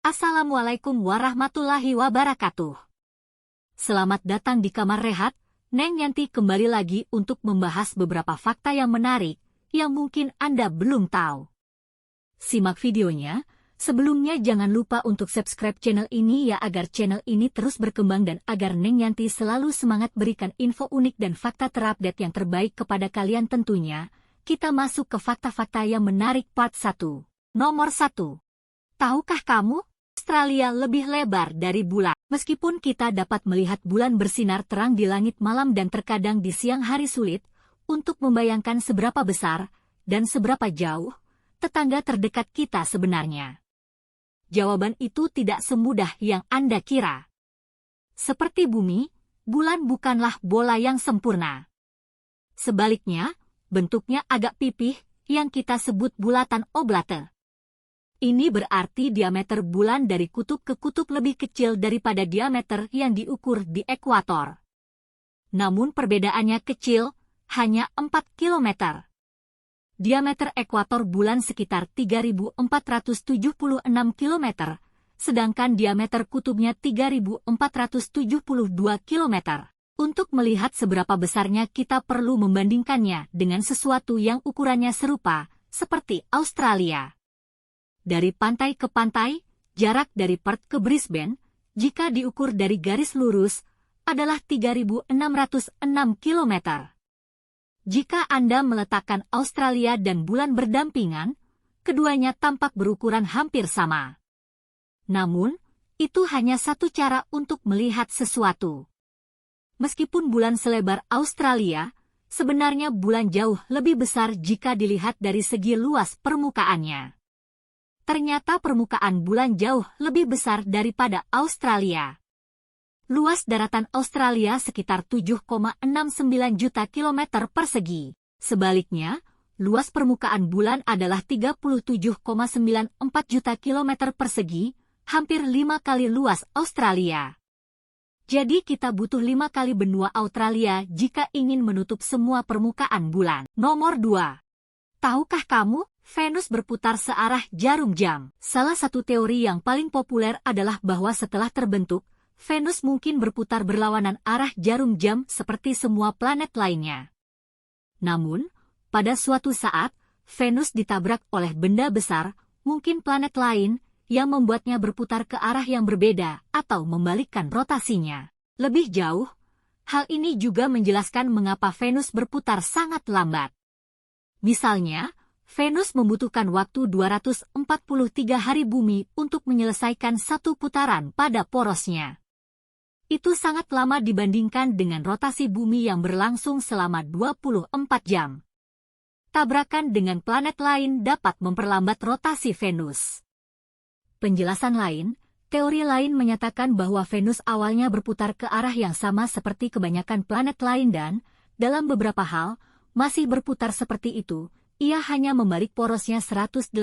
Assalamualaikum warahmatullahi wabarakatuh. Selamat datang di kamar rehat. Neng Yanti kembali lagi untuk membahas beberapa fakta yang menarik yang mungkin Anda belum tahu. Simak videonya. Sebelumnya jangan lupa untuk subscribe channel ini ya agar channel ini terus berkembang dan agar Neng Yanti selalu semangat berikan info unik dan fakta terupdate yang terbaik kepada kalian tentunya. Kita masuk ke fakta-fakta yang menarik part 1. Nomor 1. Tahukah kamu? Australia lebih lebar dari bulan. Meskipun kita dapat melihat bulan bersinar terang di langit malam dan terkadang di siang hari sulit untuk membayangkan seberapa besar dan seberapa jauh tetangga terdekat kita sebenarnya. Jawaban itu tidak semudah yang Anda kira. Seperti bumi, bulan bukanlah bola yang sempurna. Sebaliknya, bentuknya agak pipih yang kita sebut bulatan oblate. Ini berarti diameter bulan dari kutub ke kutub lebih kecil daripada diameter yang diukur di ekuator. Namun perbedaannya kecil, hanya 4 km. Diameter ekuator bulan sekitar 3.476 km, sedangkan diameter kutubnya 3.472 km. Untuk melihat seberapa besarnya kita perlu membandingkannya dengan sesuatu yang ukurannya serupa, seperti Australia. Dari pantai ke pantai, jarak dari Perth ke Brisbane, jika diukur dari garis lurus, adalah 3.606 km. Jika Anda meletakkan Australia dan bulan berdampingan, keduanya tampak berukuran hampir sama. Namun, itu hanya satu cara untuk melihat sesuatu. Meskipun bulan selebar Australia, sebenarnya bulan jauh lebih besar jika dilihat dari segi luas permukaannya. Ternyata permukaan bulan jauh lebih besar daripada Australia. Luas daratan Australia sekitar 7,69 juta kilometer persegi. Sebaliknya, luas permukaan bulan adalah 37,94 juta kilometer persegi, hampir 5 kali luas Australia. Jadi kita butuh 5 kali benua Australia jika ingin menutup semua permukaan bulan. Nomor 2. Tahukah kamu? Venus berputar searah jarum jam. Salah satu teori yang paling populer adalah bahwa setelah terbentuk, Venus mungkin berputar berlawanan arah jarum jam seperti semua planet lainnya. Namun, pada suatu saat, Venus ditabrak oleh benda besar, mungkin planet lain, yang membuatnya berputar ke arah yang berbeda atau membalikkan rotasinya. Lebih jauh, hal ini juga menjelaskan mengapa Venus berputar sangat lambat. Misalnya, Venus membutuhkan waktu 243 hari bumi untuk menyelesaikan satu putaran pada porosnya. Itu sangat lama dibandingkan dengan rotasi bumi yang berlangsung selama 24 jam. Tabrakan dengan planet lain dapat memperlambat rotasi Venus. Penjelasan lain, teori lain menyatakan bahwa Venus awalnya berputar ke arah yang sama seperti kebanyakan planet lain dan, dalam beberapa hal, masih berputar seperti itu. Ia hanya membalik porosnya 180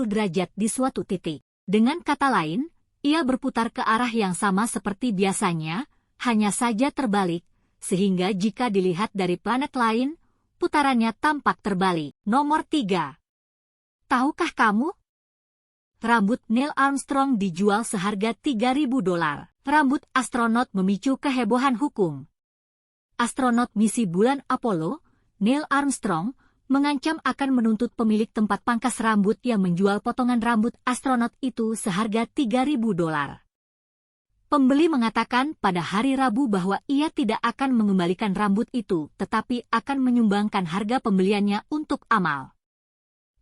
derajat di suatu titik. Dengan kata lain, ia berputar ke arah yang sama seperti biasanya, hanya saja terbalik, sehingga jika dilihat dari planet lain, putarannya tampak terbalik. Nomor 3. Tahukah kamu? Rambut Neil Armstrong dijual seharga $3.000. Rambut astronot memicu kehebohan hukum. Astronot misi bulan Apollo, Neil Armstrong, mengancam akan menuntut pemilik tempat pangkas rambut yang menjual potongan rambut astronot itu seharga $3.000. Pembeli mengatakan pada hari Rabu bahwa ia tidak akan mengembalikan rambut itu, tetapi akan menyumbangkan harga pembeliannya untuk amal.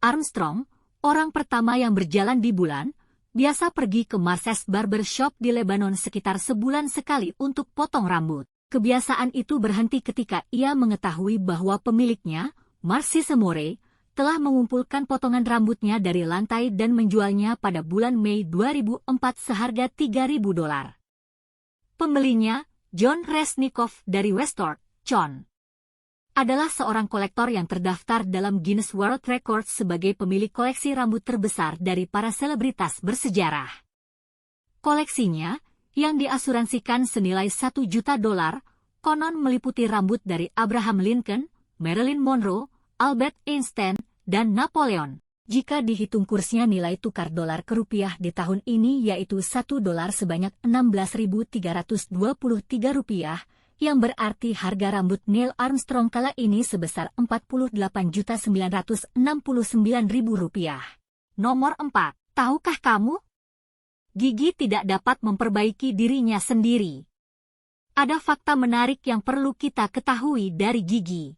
Armstrong, orang pertama yang berjalan di bulan, biasa pergi ke Marces Barber Shop di Lebanon sekitar sebulan sekali untuk potong rambut. Kebiasaan itu berhenti ketika ia mengetahui bahwa pemiliknya, Marcy Semore, telah mengumpulkan potongan rambutnya dari lantai dan menjualnya pada bulan Mei 2004 seharga $3.000. Pembelinya, John Resnikoff dari Westport, Con, adalah seorang kolektor yang terdaftar dalam Guinness World Records sebagai pemilik koleksi rambut terbesar dari para selebritas bersejarah. Koleksinya, yang diasuransikan senilai $1 juta, konon meliputi rambut dari Abraham Lincoln, Marilyn Monroe, Albert Einstein, dan Napoleon. Jika dihitung kursnya nilai tukar dolar ke rupiah di tahun ini yaitu 1 dolar sebanyak 16.323 rupiah, yang berarti harga rambut Neil Armstrong kala ini sebesar 48.969.000 rupiah. Nomor 4. Tahukah kamu? Gigi tidak dapat memperbaiki dirinya sendiri. Ada fakta menarik yang perlu kita ketahui dari gigi.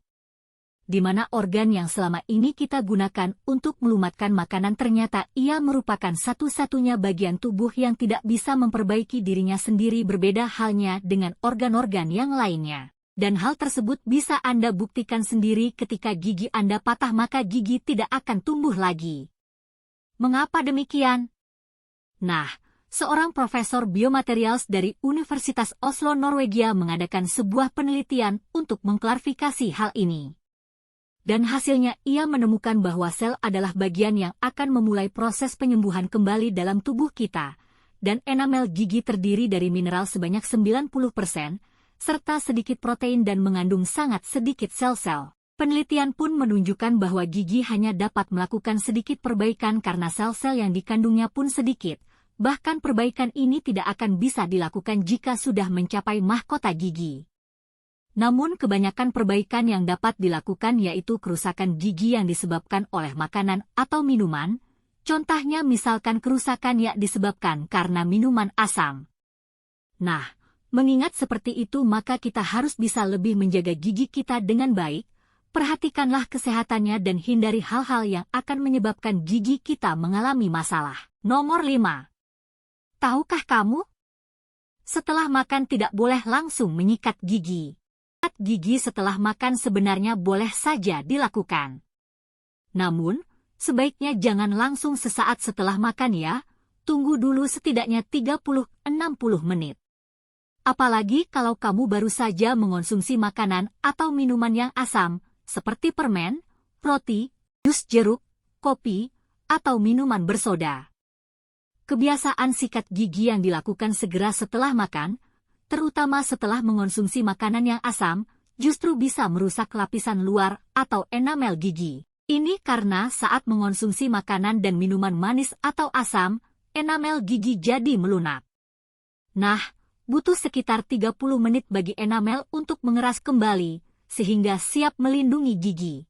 Di mana organ yang selama ini kita gunakan untuk melumatkan makanan ternyata ia merupakan satu-satunya bagian tubuh yang tidak bisa memperbaiki dirinya sendiri, berbeda halnya dengan organ-organ yang lainnya. Dan hal tersebut bisa Anda buktikan sendiri ketika gigi Anda patah, maka gigi tidak akan tumbuh lagi. Mengapa demikian? Nah, seorang profesor biomaterials dari Universitas Oslo, Norwegia mengadakan sebuah penelitian untuk mengklarifikasi hal ini. Dan hasilnya ia menemukan bahwa sel adalah bagian yang akan memulai proses penyembuhan kembali dalam tubuh kita, dan enamel gigi terdiri dari mineral sebanyak 90%, serta sedikit protein dan mengandung sangat sedikit sel-sel. Penelitian pun menunjukkan bahwa gigi hanya dapat melakukan sedikit perbaikan karena sel-sel yang dikandungnya pun sedikit, bahkan perbaikan ini tidak akan bisa dilakukan jika sudah mencapai mahkota gigi. Namun kebanyakan perbaikan yang dapat dilakukan yaitu kerusakan gigi yang disebabkan oleh makanan atau minuman, contohnya misalkan kerusakan yang disebabkan karena minuman asam. Nah, mengingat seperti itu maka kita harus bisa lebih menjaga gigi kita dengan baik, perhatikanlah kesehatannya dan hindari hal-hal yang akan menyebabkan gigi kita mengalami masalah. Nomor 5. Tahukah kamu? Setelah makan tidak boleh langsung menyikat gigi. Gigi setelah makan sebenarnya boleh saja dilakukan. Namun, sebaiknya jangan langsung sesaat setelah makan ya, tunggu dulu setidaknya 30-60 menit. Apalagi kalau kamu baru saja mengonsumsi makanan atau minuman yang asam, seperti permen, roti, jus jeruk, kopi, atau minuman bersoda. Kebiasaan sikat gigi yang dilakukan segera setelah makan, terutama setelah mengonsumsi makanan yang asam, justru bisa merusak lapisan luar atau enamel gigi. Ini karena saat mengonsumsi makanan dan minuman manis atau asam, enamel gigi jadi melunak. Nah, butuh sekitar 30 menit bagi enamel untuk mengeras kembali, sehingga siap melindungi gigi.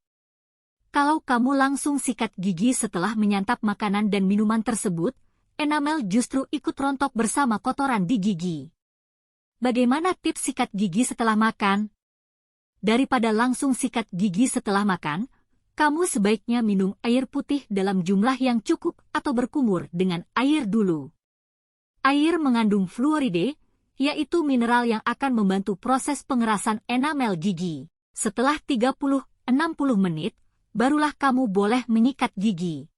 Kalau kamu langsung sikat gigi setelah menyantap makanan dan minuman tersebut, enamel justru ikut rontok bersama kotoran di gigi. Bagaimana tips sikat gigi setelah makan? Daripada langsung sikat gigi setelah makan, kamu sebaiknya minum air putih dalam jumlah yang cukup atau berkumur dengan air dulu. Air mengandung fluoride, yaitu mineral yang akan membantu proses pengerasan enamel gigi. Setelah 30-60 menit, barulah kamu boleh menyikat gigi.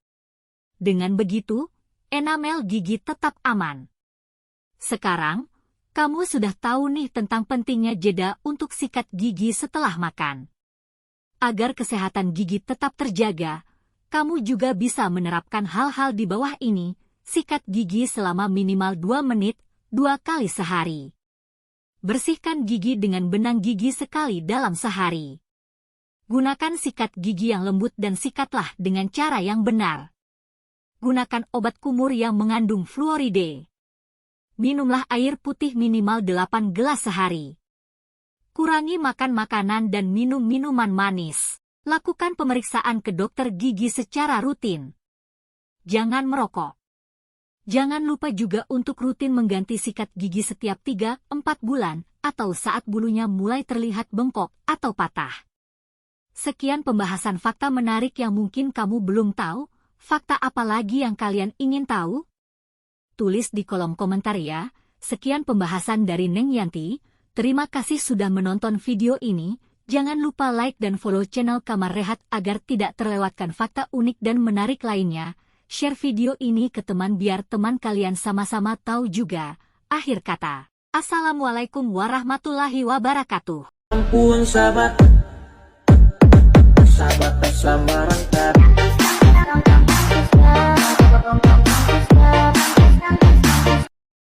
Dengan begitu, enamel gigi tetap aman. Sekarang, kamu sudah tahu nih tentang pentingnya jeda untuk sikat gigi setelah makan. Agar kesehatan gigi tetap terjaga, kamu juga bisa menerapkan hal-hal di bawah ini, sikat gigi selama minimal 2 menit, 2 kali sehari. Bersihkan gigi dengan benang gigi sekali dalam sehari. Gunakan sikat gigi yang lembut dan sikatlah dengan cara yang benar. Gunakan obat kumur yang mengandung fluoride. Minumlah air putih minimal 8 gelas sehari. Kurangi makan makanan dan minum minuman manis. Lakukan pemeriksaan ke dokter gigi secara rutin. Jangan merokok. Jangan lupa juga untuk rutin mengganti sikat gigi setiap 3-4 bulan atau saat bulunya mulai terlihat bengkok atau patah. Sekian pembahasan fakta menarik yang mungkin kamu belum tahu. Fakta apa lagi yang kalian ingin tahu? Tulis di kolom komentar ya. Sekian pembahasan dari Neng Yanti. Terima kasih sudah menonton video ini. Jangan lupa like dan follow channel Kamar Rehat agar tidak terlewatkan fakta unik dan menarik lainnya. Share video ini ke teman biar teman kalian sama-sama tahu juga. Akhir kata, Assalamualaikum warahmatullahi wabarakatuh. Ampun sahabat, sahabat sama